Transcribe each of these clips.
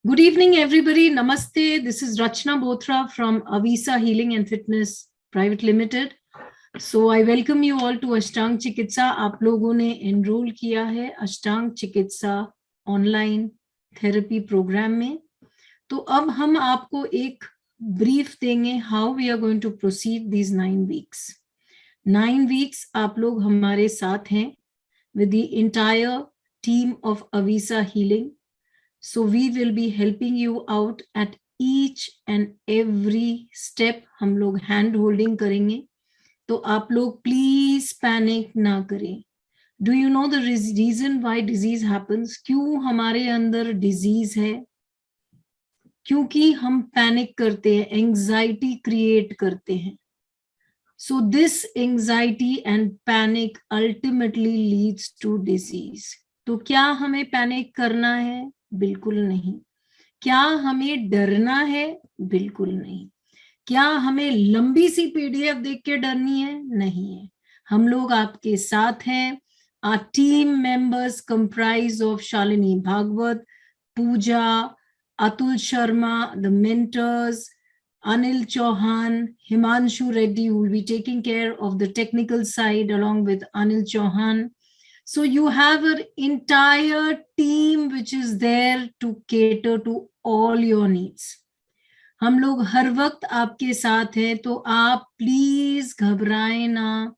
Good evening, everybody. Namaste. This is Rachna Bothra from Avisa Healing and Fitness Private Limited. So I welcome you all to Ashtang Chikitsa. आप लोगों ने enroll किया है अष्टांग चिकित्सा online therapy programme में. तो अब हम आपको एक ब्रीफ देंगे how we are going to proceed these 9 weeks. 9 weeks आप लोग हमारे साथ हैं with the entire team of Avisa Healing. So we will be helping you out at each and every step. हम लोग hand holding करेंगे. तो आप लोग please panic ना करें. Do you know the reason why disease happens? क्यों हमारे अंदर disease है? क्योंकि हम panic करते हैं, anxiety create करते हैं. So this anxiety and panic ultimately leads to disease. तो क्या हमें panic करना है? बिल्कुल नहीं. क्या हमें डरना है? बिल्कुल नहीं. क्या हमें लंबी सी पीडीएफ देख के डरनी है? नहीं है. हम लोग आपके साथ हैं. Our team members comprise of Shalini Bhagwat, Pooja, Atul Sharma, the mentors, Anil Chauhan, Himanshu Reddy, who will be taking care of the technical side along with Anil Chauhan. So you have an entire team which is there to cater to all your needs. हम लोग हर वक्त आपके साथ हैं, तो आप please घबराएं ना,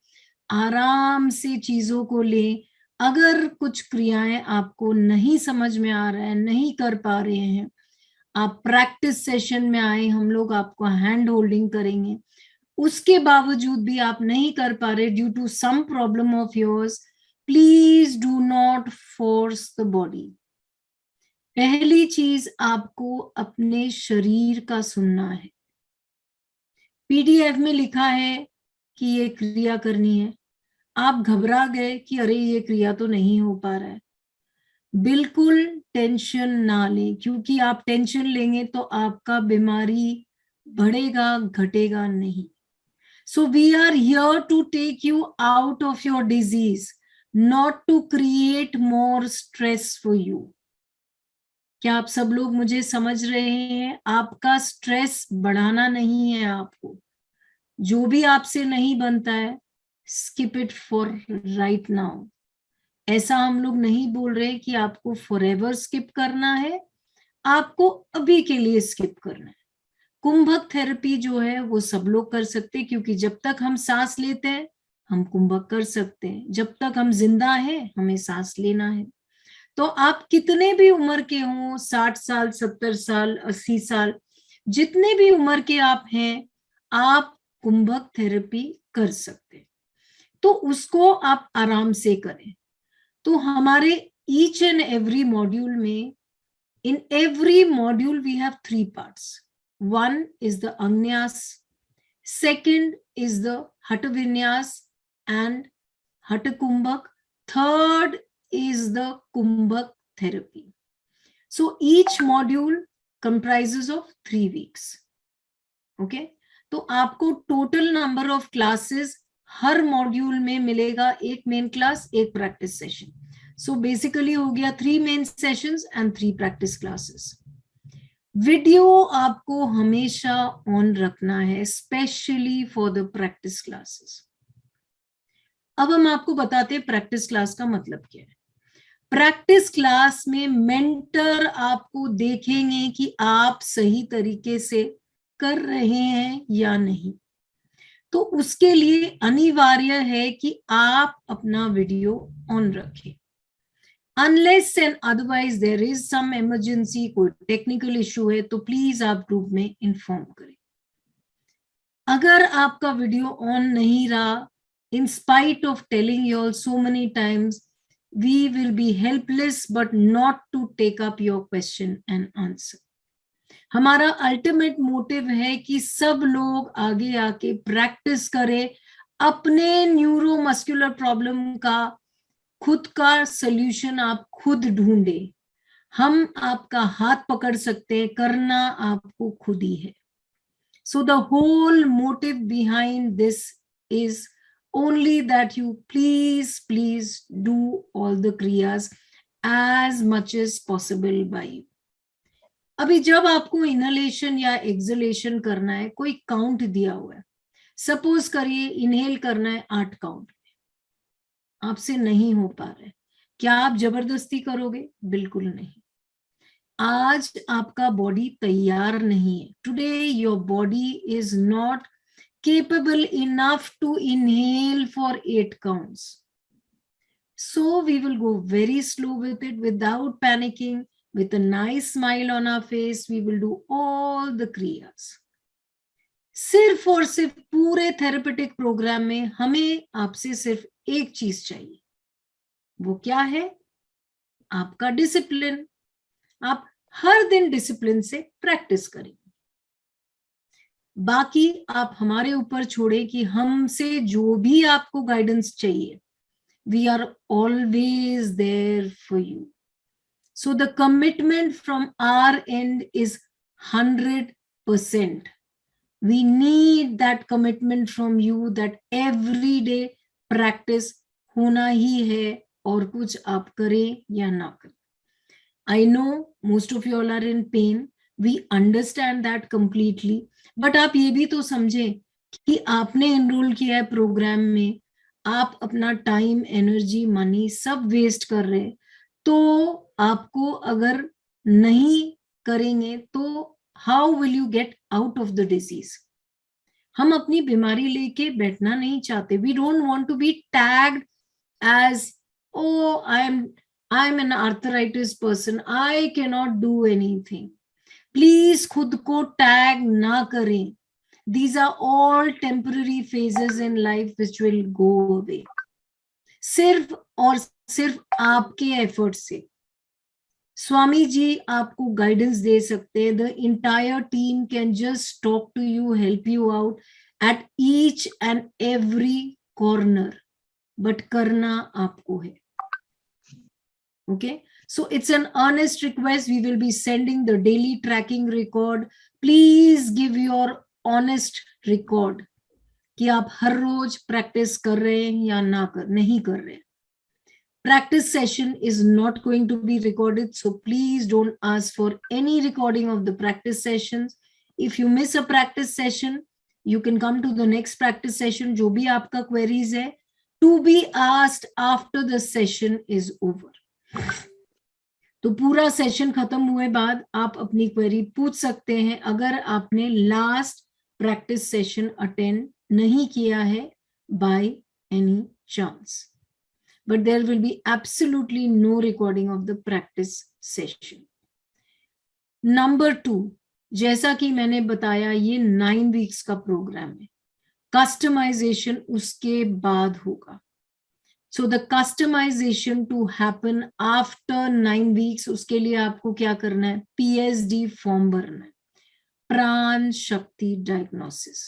आराम से चीजों को लें. अगर कुछ क्रियाएं आपको नहीं समझ में आ रहा है, नहीं कर पा रहे हैं, आप प्रैक्टिस सेशन में आए, हम लोग आपको हैंड होल्डिंग करेंगे. उसके बावजूद भी आप नहीं कर पा रहे due to some problem of yours, please do not force the body. पहली चीज आपको अपने शरीर का सुनना है. पीडीएफ में लिखा है कि ये क्रिया करनी है. आप घबरा गए कि अरे ये क्रिया तो नहीं हो पा रहा है. बिल्कुल टेंशन ना लें, क्योंकि आप टेंशन लेंगे तो आपका बीमारी बढ़ेगा, घटेगा नहीं. So we are here to take you out of your disease, not to create more stress for you. क्या आप सब लोग मुझे समझ रहे हैं? आपका स्ट्रेस बढ़ाना नहीं है आपको. जो भी आपसे नहीं बनता है, skip it for right now. ऐसा हम लोग नहीं बोल रहे कि आपको forever skip करना है, आपको अभी के लिए skip करना है. कुंभक थेरेपी जो है वो सब लोग कर सकते हैं, क्योंकि जब तक हम सांस लेते हैं हम कुंभक कर सकते हैं. जब तक हम जिंदा हैं हमें सांस लेना है. तो आप कितने भी उम्र के हों, 60 साल, 70 साल, 80 साल, जितने भी उम्र के आप हैं, आप कुंभक थेरेपी कर सकते हैं. तो उसको आप आराम से करें. तो हमारे ईच एंड एवरी मॉड्यूल में, in every module we have 3 parts. One is the Agnyas, second is the Hatha Vinyas and Hatha Kumbhak, third is the Kumbhak therapy. So each module comprises of 3 weeks. Okay? तो आपको total number of classes her module में मिलेगा. एक main class, एक practice session. So basically हो गया 3 main sessions and 3 practice classes. Video आपको हमेशा ऑन रखना है, specially for the practice classes. अब हम आपको बताते हैं प्रैक्टिस क्लास का मतलब क्या है. प्रैक्टिस क्लास में मेंटर आपको देखेंगे कि आप सही तरीके से कर रहे हैं या नहीं. तो उसके लिए अनिवार्य है कि आप अपना वीडियो ऑन रखें. Unless and otherwise there is some emergency, कोई टेक्निकल इशू है, तो प्लीज आप ग्रुप में इन्फॉर्म करें. अगर आपका वीडियो ऑन नहीं रहा, in spite of telling you all so many times, we will be helpless but not to take up your question and answer. हमारा अल्टीमेट मोटिव है कि सब लोग आगे आके प्रैक्टिस करें, अपने न्यूरोमस्कुलर प्रॉब्लम का खुद का सॉल्यूशन आप खुद ढूंढे. हम आपका हाथ पकड़ सकते हैं, करना आपको खुद ही है. So the whole motive behind this is only that you please do all the kriyas as much as possible by you. अभी जब आपको इनहेलेशन या एक्सहेलेशन करना है, कोई काउंट दिया हुआ है, सपोज करिए इनहेल करना है 8 काउंट, आपसे नहीं हो पा रहा है, क्या आप जबरदस्ती करोगे? बिल्कुल नहीं। आज आपका बॉडी तैयार नहीं है। Today your body is not capable enough to inhale for 8 counts. So we will go very slow with it without panicking. With a nice smile on our face, we will do all the kriyas. सिर्फ और सिर्फ पूरे therapeutic programme में हमें आपसे सिर्फ एक चीज चाहिए, वो क्या है? आपका डिसिप्लिन। आप हर दिन डिसिप्लिन से प्रैक्टिस करें। बाकी आप हमारे ऊपर छोड़े कि हमसे जो भी आपको गाइडेंस चाहिए, we are always there for you. So the commitment from our end is 100%. We need that commitment from you that every day practice होना ही है, और कुछ आप करें या ना करें. I know most of you all are in pain. We understand that completely. But आप ये भी तो समझें कि आपने एनरोल किया है प्रोग्राम में, आप अपना टाइम, एनर्जी, मनी सब वेस्ट कर रहे हैं, तो आपको अगर नहीं करेंगे तो how will you get out of the disease? हम अपनी बीमारी लेके बैठना नहीं चाहते. We don't want to be tagged as oh I am an arthritis person, I can not do anything. Please खुद को टैग ना करें. These are all temporary phases in life which will go away. सिर्फ और सिर्फ आपके effort से. स्वामी जी आपको गाइडेंस दे सकते हैं. The entire team can just talk to you, help you out at each and every corner, but करना आपको है. Okay, so it's an earnest request. We will be sending the daily tracking record. Please give your honest record कि आप हर रोज practice कर रहे हैं या नहीं कर रहे हैं. Practice session is not going to be recorded, so please don't ask for any recording of the practice sessions. If you miss a practice session, you can come to the next practice session. जो भी आपका queries है, to be asked after the session is over. तो पूरा session खत्म हुए बाद आप अपनी क्वेरी पूछ सकते हैं अगर आपने लास्ट प्रैक्टिस सेशन अटेंड नहीं किया है by any chance. But there will be absolutely no recording of the practice session. Number 2, जैसा कि मैंने बताया, ये 9 वीक्स का प्रोग्राम है. कस्टमाइजेशन उसके बाद होगा. So the customization to happen after 9 weeks, उसके लिए आपको क्या करना है? PSD फॉर्म भरना है. प्राण शक्ति डायग्नोसिस.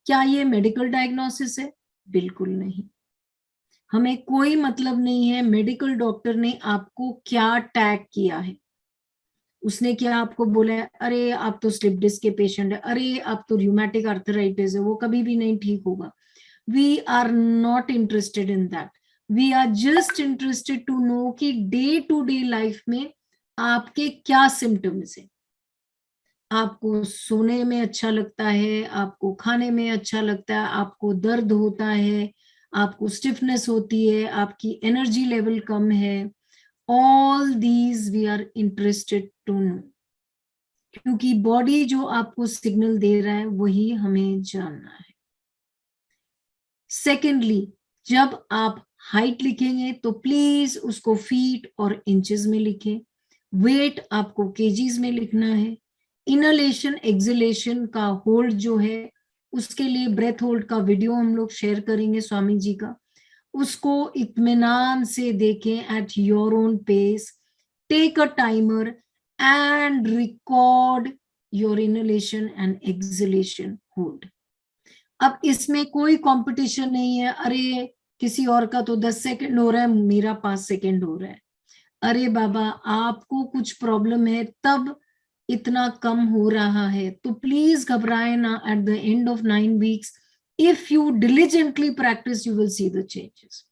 क्या ये मेडिकल डायग्नोसिस है? बिल्कुल नहीं. हमें कोई मतलब नहीं है मेडिकल डॉक्टर ने आपको क्या टैग किया है. उसने क्या आपको बोला है, अरे आप तो स्लिप डिस्क के पेशेंट है, अरे आप तो रूमेटिक आर्थराइटिस है, वो कभी भी नहीं ठीक होगा. We are not interested in that. We are just interested to know कि डे टू डे लाइफ में आपके क्या सिम्टम्स है. आपको सोने में अच्छा लगता है, आपको खाने में अच्छा लगता है, आपको दर्द होता है, आपको स्टिफनेस होती है, आपकी एनर्जी लेवल कम है. All these we are interested to know. क्योंकि बॉडी जो आपको सिग्नल दे रहा है वही हमें जानना है. सेकेंडली, जब आप हाइट लिखेंगे तो प्लीज उसको फीट और इंचेस में लिखें. वेट आपको केजीज में लिखना है. इनहेलेशन एक्सहेलेशन का होल्ड जो है, उसके लिए ब्रेथ होल्ड का वीडियो हम लोग शेयर करेंगे स्वामी जी का. उसको इत्मीनान से देखें at your own pace. Take a timer and record your inhalation and exhalation hold. अब इसमें कोई कंपटीशन नहीं है, अरे किसी और का तो 10 सेकंड हो रहा है, मेरा 5 सेकंड हो रहा है. अरे बाबा, आपको कुछ प्रॉब्लम है तब इतना कम हो रहा है, तो प्लीज घबराए ना. At the end of 9 weeks, if you diligently practice, you will see the changes.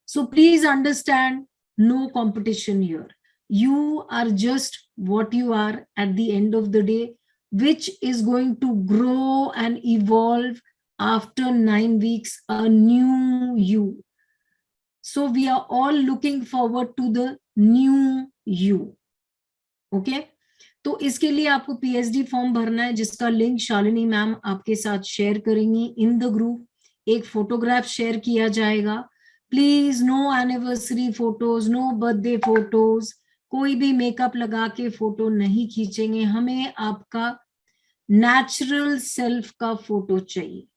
So please understand, no competition here. You are just what you are at the end of the day, which is going to grow and evolve after 9 weeks, a new you. So we are all looking forward to the new you. Okay? तो इसके लिए आपको PhD form भरना है, जिसका link Shalini ma'am आपके साथ share करेंगी इन द ग्रुप. एक फोटोग्राफ शेयर किया जाएगा. Please no anniversary photos, no birthday photos, कोई भी मेकअप लगा के फोटो नहीं खींचेंगे. हमें आपका नेचुरल सेल्फ का फोटो चाहिए.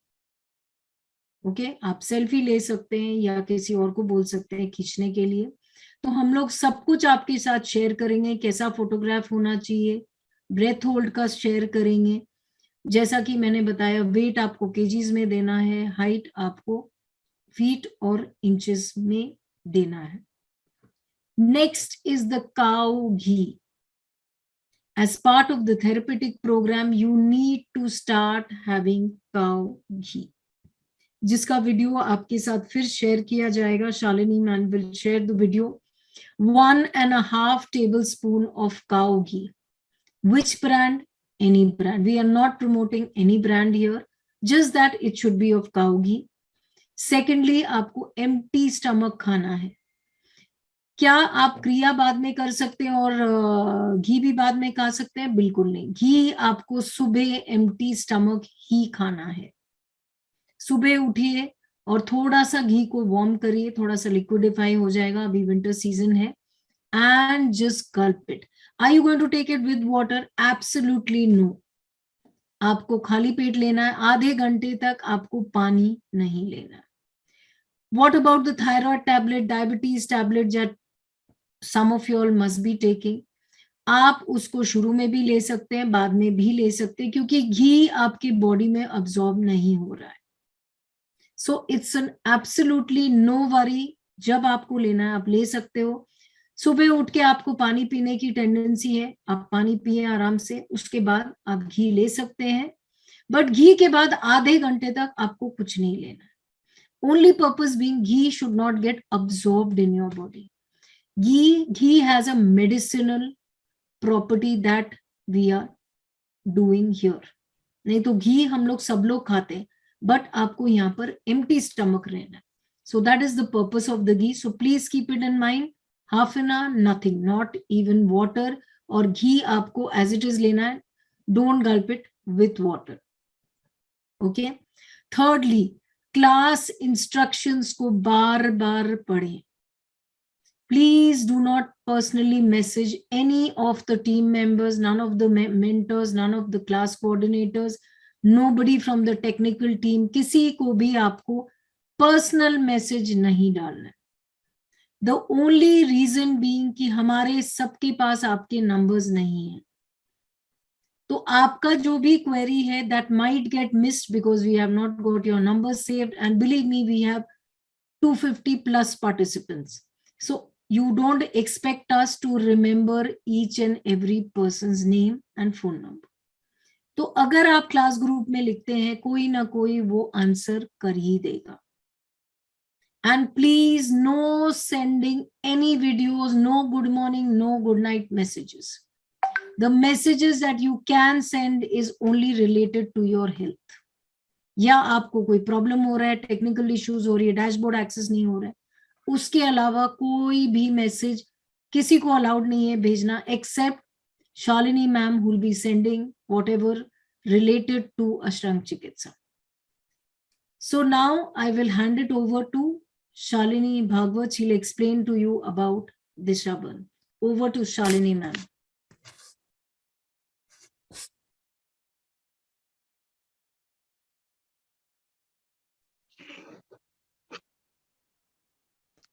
ओके आप सेल्फी ले सकते हैं या किसी और को बोल सकते हैं खींचने के लिए. तो हम लोग सब कुछ आपके साथ शेयर करेंगे, कैसा फोटोग्राफ होना चाहिए, ब्रेथ होल्ड का शेयर करेंगे. जैसा कि मैंने बताया, वेट आपको केजीज में देना है, हाइट आपको फीट और इंचेस में देना है. Next is the cow ghee. As part of the therapeutic program, you need to start having cow ghee. जिसका वीडियो आपके साथ फिर शेयर किया जाएगा. Shalini ma'am will share the video. 1.5 tablespoon of cow ghee. Which brand? Any brand. We are not promoting any brand here, just that it should be of cow ghee. Secondly, आपको empty stomach खाना है. क्या आप क्रिया बाद में कर सकते हैं और घी भी बाद में खा सकते हैं? बिल्कुल नहीं. घी आपको सुबह एम्प्टी स्टमक ही खाना है. सुबह उठिए और थोड़ा सा घी को वार्म करिए, थोड़ा सा लिक्विडिफाई हो जाएगा, अभी विंटर सीजन है, and just gulp it. Are you going to take it with water? Absolutely no. आपको खाली पेट लेना है. आधे घंटे तक आपको पानी नहीं लेना है. What about the thyroid tablet, diabetes tablet that some of you all must be taking? आप उसको शुरू में भी ले सकते हैं, बाद में भी ले सकते हैं, क्योंकि घी आपकी बॉडी में अब्सॉर्ब नहीं हो रहा है. So it's an absolutely no worry. जब आपको लेना है आप ले सकते हो. सुबह उठ के आपको पानी पीने की टेंडेंसी है, आप पानी पिए आराम से, उसके बाद आप घी ले सकते हैं. बट घी के बाद आधे घंटे तक आपको कुछ नहीं लेना है. Only purpose being ghee should not get absorbed in your body. Ghee has a medicinal property that we are doing here. नहीं तो घी हम लोग सब लोग खाते हैं, बट आपको यहाँ पर empty stomach रहना है. So that is the purpose of the ghee. So please keep it in mind. Half an hour, nothing, not even water. और घी आपको as it is लेना है. Don't gulp it with water. Okay. Thirdly, class instructions को बार बार पढ़ें. Please do not personally message any of the team members, none of the mentors, none of the class coordinators, nobody from the technical team. किसी को भी आपको personal message नहीं डालना है. द ओनली रीजन बीइंग कि हमारे सबके पास आपके नंबर्स नहीं है. तो आपका जो भी क्वेरी है that might get missed because we have not got your number saved, and believe me, we have 250 plus participants. So you don't expect us to remember each and every person's name and phone number. तो अगर आप class group में लिखते हैं, कोई ना कोई वो आंसर कर ही देगा. And please, no sending any videos, no good morning, no good night messages. The messages that you can send is only related to your health. या आपको कोई प्रॉब्लम हो रहा है, टेक्निकल इश्यूज हो रही है, डैशबोर्ड एक्सेस नहीं हो रहा है, उसके अलावा कोई भी मैसेज किसी को अलाउड नहीं है भेजना, except Shalini ma'am who will be sending whatever related to Ashtanga Chikitsa. So now I will hand it over to Shalini Bhagwat. She'll explain to you about Disha Bandh. Over to Shalini ma'am.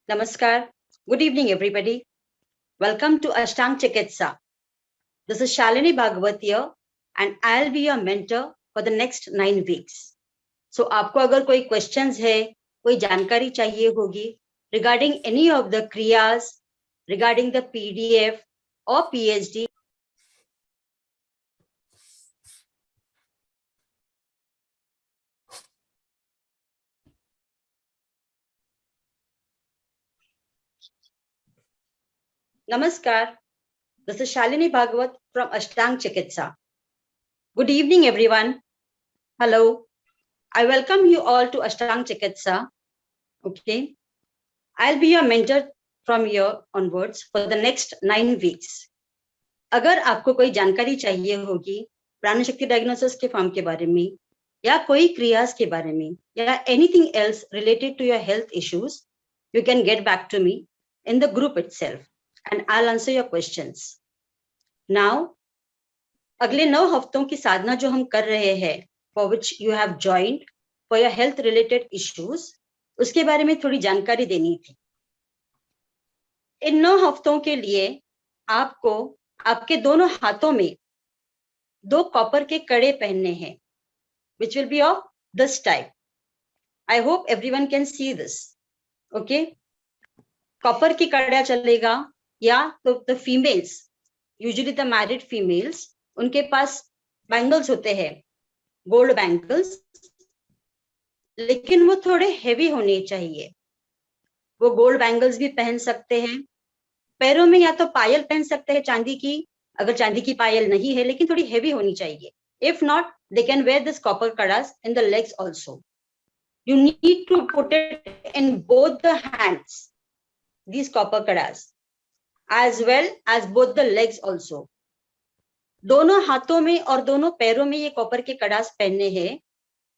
Namaskar. Good evening, everybody. Welcome to Ashtanga Chikitsa. This is Shalini Bhagwat here, and I'll be your mentor for the next 9 weeks. So, आपको अगर कोई questions है, कोई जानकारी चाहिए होगी regarding any of the kriyas, regarding the PDF or PhD, Namaskar. This is Shalini Bhagwat from Ashtang Chikitsa. Good evening, everyone. Hello. I welcome you all to Ashtang Chikitsa. Okay. I'll be your mentor from here onwards for the next 9 weeks. अगर आपको कोई जानकारी चाहिए होगी प्राणशक्ति diagnosis के form के बारे में या कोई क्रियास के बारे में या anything else related to your health issues, you can get back to me in the group itself and I'll answer your questions. Now, अगले 9 हफ्तों की साधना जो हम कर रहे हैं for which you have joined for your health related issues, उसके बारे में थोड़ी जानकारी देनी थी. इन 9 हफ्तों के लिए आपको आपके दोनों हाथों में 2 कॉपर के कड़े पहनने हैं, which will be of this type. I hope everyone can see this. Okay, copper की कड़ा चलेगा या तो the females, usually the married females, उनके पास बैंगल्स होते हैं, गोल्ड बैंगल्स, लेकिन वो थोड़े हेवी होने चाहिए. वो गोल्ड बैंगल्स भी पहन सकते हैं. पैरों में या तो पायल पहन सकते हैं चांदी की, अगर चांदी की पायल नहीं है, लेकिन थोड़ी हेवी होनी चाहिए. If not, they can wear this copper kadas in the legs also. You need to put it in both the hands, these copper kadas, as well as both the legs also. दोनों हाथों में और दोनों पैरों में ये copper के कड़ास पहनने हैं.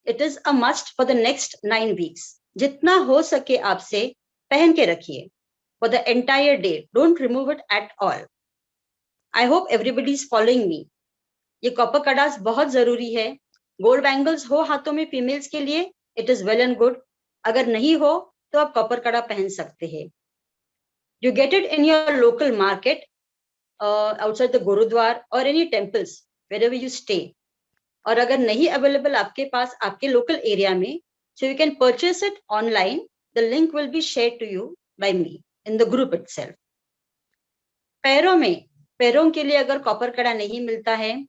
It is a must for the next 9 weeks. जितना हो सके आपसे पहन के रखिए for the entire day. Don't remove it at all. I hope everybody is following me. ये कॉपर कड़ास बहुत जरूरी है. गोल्ड बैंगल्स हो हाथों में फीमेल्स के लिए, it is well and good. अगर नहीं हो तो आप कॉपर कड़ा पहन सकते हैं. You get it in your local market, outside the Gurudwar or any temples wherever you stay. और अगर नहीं अवेलेबल आपके पास आपके लोकल एरिया में, so you can purchase it online. The link will be shared to you by me in the group itself. पैरों के लिए अगर कॉपर कड़ा नहीं मिलता है,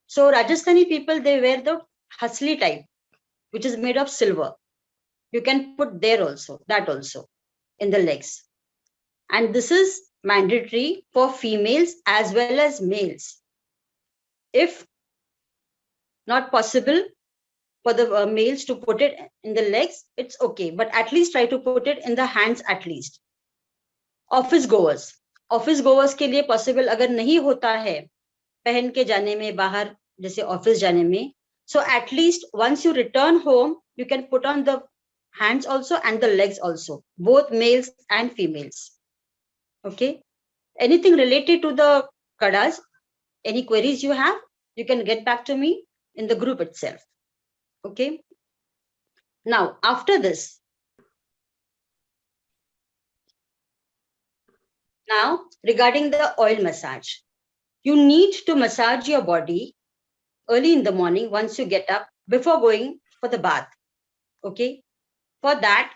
so Rajasthani people, they wear the hasli type, which is made of silver. You can put there also, that also in the legs. And this is mandatory for females as well as males. If not possible for the males to put it in the legs, it's okay, but at least try to put it in the hands at least. Office गोवर्स के लिए possible अगर नहीं होता है पहन के जाने में बाहर, जैसे ऑफिस जाने में, so at least once you return home, you can put on the hands also and the legs also, both males and females. Okay, anything related to the kadas, any queries you have, you can get back to me in the group itself. Okay, now after this, now regarding the oil massage, you need to massage your body early in the morning once you get up before going for the bath. Okay, for that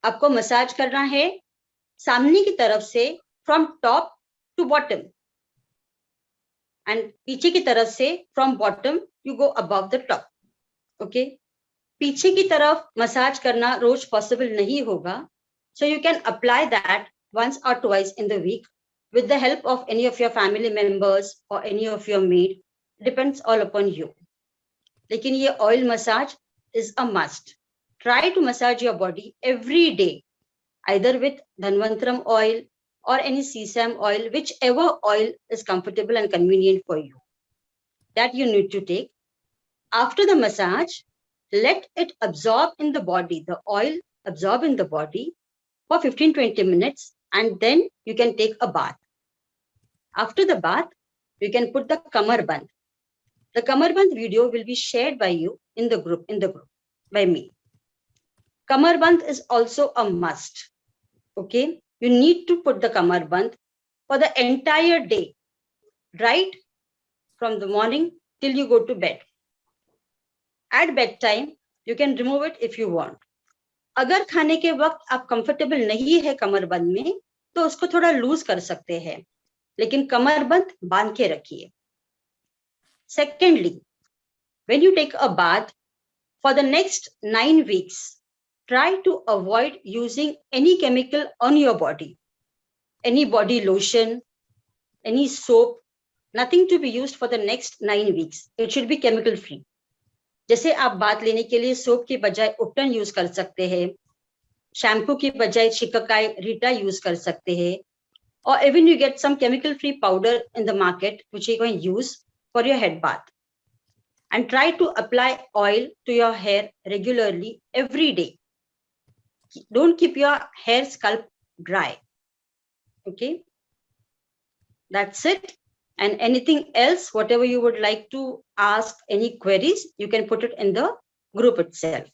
आपको massage करना है सामने की तरफ से from top to bottom, and पीछे की तरफ से from bottom you go above the top. Okay, पीछे की तरफ मसाज करना रोज पॉसिबल नहीं होगा, so you can apply that once or twice in the week with the help of any of your family members or any of your maid. Depends all upon you. लेकिन ये oil massage is a must. Try to massage your body every day, either with Dhanvantram oil or any sesame oil, whichever oil is comfortable and convenient for you. That you need to take. After the massage, let it absorb in the body, the oil absorb in the body for 15-20 minutes, and then you can take a bath. After the bath, you can put the Kamarband. The Kamarband video will be shared by you in the group by me. Kamarband is also a must. Okay, you need to put the Kamarband for the entire day, right from the morning till you go to bed. At bedtime, you can remove it if you want. अगर खाने के वक्त आप comfortable नहीं है कमरबंद में, तो उसको थोड़ा लूज कर सकते हैं, लेकिन कमरबंद बांध के रखिए. Secondly, when you take a bath, for the next 9 weeks, try to avoid using any chemical on your body, any body lotion, any soap, nothing to be used for the next 9 weeks. It should be chemical free. जैसे आप बात लेने के लिए soap के बजाय उपटन use कर सकते हैं, शैम्पू की बजाय शिकाकाई रीटा यूज कर सकते हैं, or even you get some chemical free powder in the market which you can use for your head bath. And try to apply oil to your hair regularly every day. Don't keep your hair scalp dry. Okay, that's it. And anything else, whatever you would like to ask, any queries, you can put it in the group itself.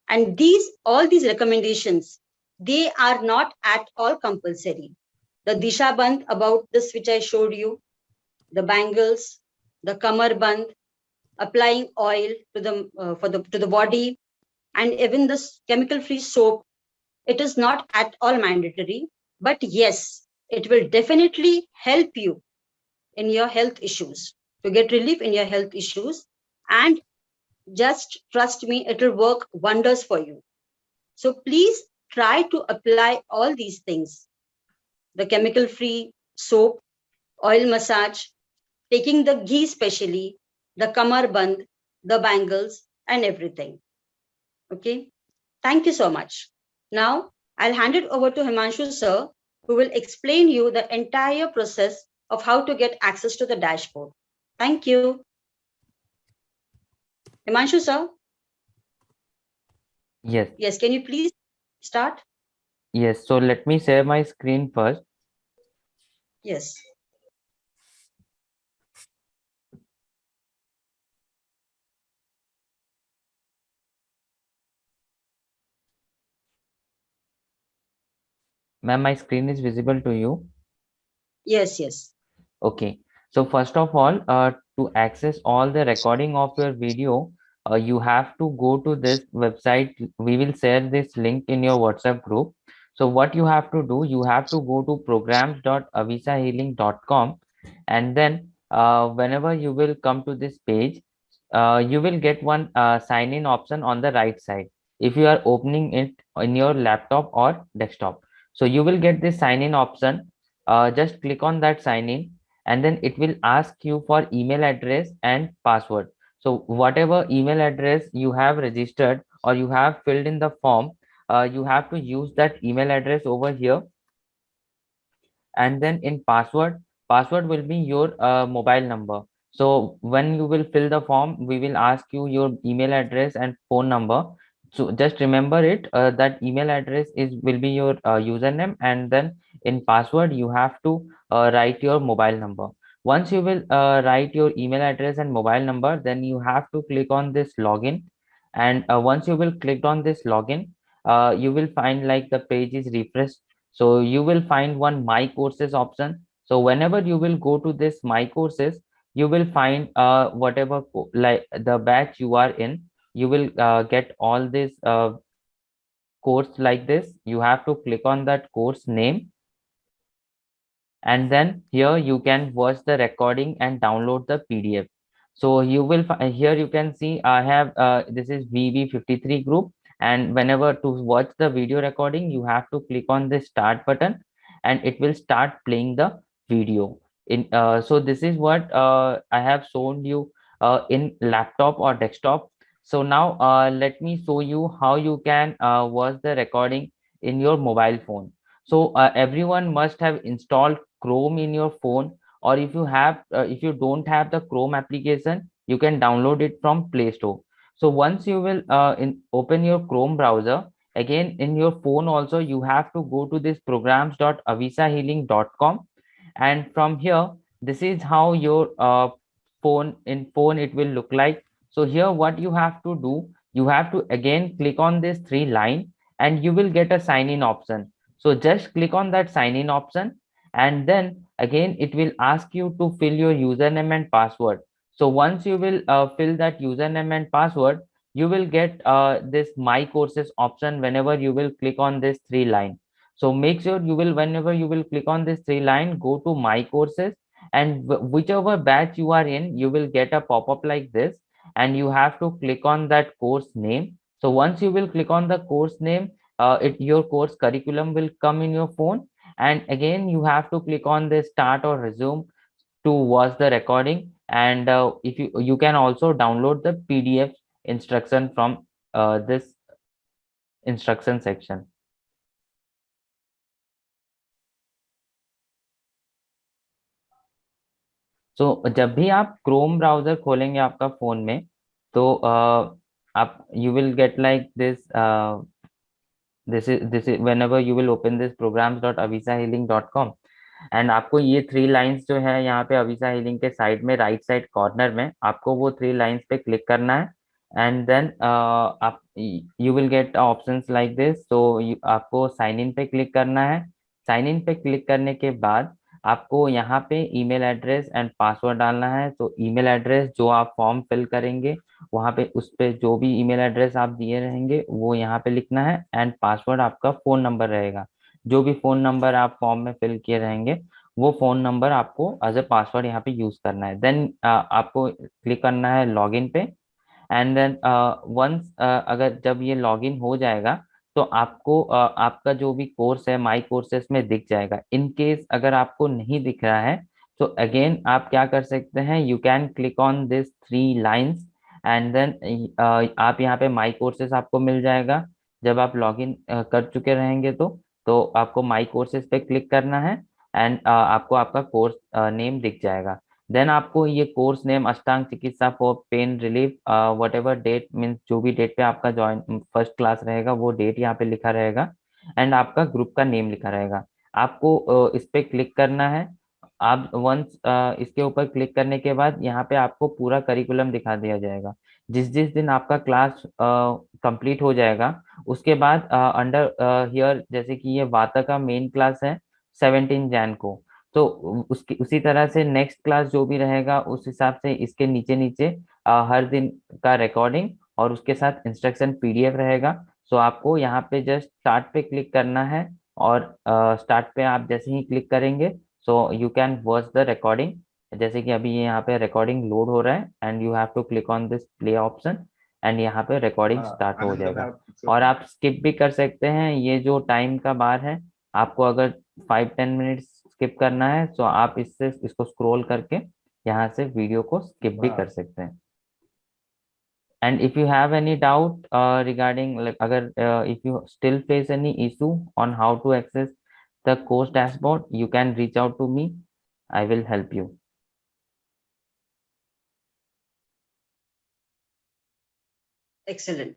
And all these recommendations, they are not at all compulsory. The Disha Band, about this which I showed you, the bangles, the Kamar Band, applying oil to the body, and even this chemical-free soap, it is not at all mandatory. But yes, it will definitely help you in your health issues, to get relief in your health issues. And just trust me, it will work wonders for you. So please try to apply all these things: the chemical-free soap, oil massage, taking the ghee specially, the kamar band, the bangles, and everything. Okay, thank you so much. Now I'll hand it over to Himanshu sir, who will explain you the entire process of how to get access to the dashboard. Thank you. Himanshu sir? Yes. Yes, can you please start? Yes, so let me share my screen first. Yes. Ma'am, my screen is visible to you? Yes, yes. Okay. So first of all, to access all the recording of your video, you have to go to this website. We will share this link in your WhatsApp group. So what you have to do, you have to go to programs.avisahealing.com, and then whenever you will come to this page, you will get one sign in option on the right side if you are opening it in your laptop or desktop. So you will get this sign in option. Just click on that sign in, and then it will ask you for email address and password. So whatever email address you have registered or you have filled in the form, you have to use that email address over here. And then in password will be your mobile number. So when you will fill the form, we will ask you your email address and phone number. So just remember it, that email address will be your username, and then in password you have to write your mobile number. Once you will write your email address and mobile number, then you have to click on this login. And once you will click on this login, you will find like the page is refreshed. So you will find one my courses option. So whenever you will go to this my courses, you will find whatever like the batch you are in. You will get all this course like this. You have to click on that course name, and then here you can watch the recording and download the PDF. So you will here you can see I have this is VV53 group, and whenever to watch the video recording, you have to click on the start button, and it will start playing the video. In so this is what I have shown you in laptop or desktop. So now let me show you how you can watch the recording in your mobile phone. So everyone must have installed Chrome in your phone, or if you don't have the Chrome application, you can download it from Play Store. So once you will open your Chrome browser, again in your phone also you have to go to this programs.avisahealing.com, and from here this is how your phone it will look like. So here what you have to do, you have to again click on this three line, and you will get a sign in option. So just click on that sign in option, and then again it will ask you to fill your username and password. So once you will fill that username and password, you will get this my courses option whenever you will click on this three line. So make sure you will, whenever you will click on this three line, go to my courses, and whichever batch you are in, you will get a pop-up like this, and you have to click on that course name. So once you will click on the course name, your course curriculum will come in your phone, and again you have to click on the start or resume. to watch the recording, and if you can also download the PDF instruction from this instruction section. So जब भी आप Chrome browser खोलेंगे आपका phone में, तो आप you will get like this is whenever you will open this programs.avisahealing.com, and आपको ये 3 लाइंस जो है यहाँ पे अविसा हीलिंग के साइड में राइट साइड कॉर्नर में आपको वो 3 लाइंस पे क्लिक करना है, एंड देन आप you will get options like this. तो आपको साइन इन पे क्लिक करना है। साइन इन पे क्लिक करने के बाद आपको यहाँ पे ईमेल एड्रेस एंड पासवर्ड डालना है। तो ईमेल एड्रेस जो आप फॉर्म फिल करेंगे वहाँ पे उस पे जो भी ईमेल एड्रेस आप दिए रहेंगे वो यहाँ पे लिखना है, एंड पासवर्ड आपका फोन नंबर रहेगा। जो भी फोन नंबर आप फॉर्म में फिल किए रहेंगे वो फोन नंबर आपको एज ए पासवर्ड यहाँ पे यूज करना है। देन आपको क्लिक करना है लॉगिन पे, एंड देन वंस अगर जब ये लॉगिन हो जाएगा तो आपको आपका जो भी कोर्स है माई कोर्सेस में दिख जाएगा। इन केस अगर आपको नहीं दिख रहा है तो अगेन आप क्या कर सकते हैं, you can click on this 3 lines, and then आप यहाँ पे माई कोर्सेस आपको मिल जाएगा। जब आप लॉगिन कर चुके रहेंगे तो आपको माई कोर्सेज पे क्लिक करना है, एंड आपको आपका कोर्स नेम दिख जाएगा। देन आपको ये कोर्स नेम अष्टांग चिकित्सा for pain relief what ever that means जो भी डेट पे आपका ज्वाइन फर्स्ट क्लास रहेगा वो डेट यहाँ पे लिखा रहेगा, एंड आपका ग्रुप का नेम लिखा रहेगा। आपको इस पे क्लिक करना है। आप वंस इसके ऊपर क्लिक करने के बाद यहाँ पे आपको पूरा करिकुलम दिखा दिया जाएगा। जिस जिस दिन आपका क्लास कंप्लीट हो जाएगा उसके बाद अंडर हियर जैसे कि ये वाता का मेन क्लास है 17 जैन को, तो उसकी उसी तरह से नेक्स्ट क्लास जो भी रहेगा उस हिसाब से इसके नीचे नीचे हर दिन का रिकॉर्डिंग और उसके साथ इंस्ट्रक्शन PDF रहेगा। सो आपको यहाँ पे जस्ट स्टार्ट पे क्लिक करना है, और स्टार्ट पे आप जैसे ही क्लिक करेंगे so you can watch the recording. जैसे कि अभी ये यहाँ पे रिकॉर्डिंग लोड हो रहा है and you have to click on this play option, and यहाँ पे रिकॉर्डिंग स्टार्ट हो जाएगा। और आप स्किप भी कर सकते हैं, ये जो टाइम का बार है आपको अगर 5-10 मिनट स्किप करना है तो आप इसको स्क्रॉल करके यहाँ से वीडियो को स्किप भी कर सकते हैं। And if you have any doubt regarding अगर if you still face any issue on how to access the course dashboard you can reach out to me, I will help you. Excellent.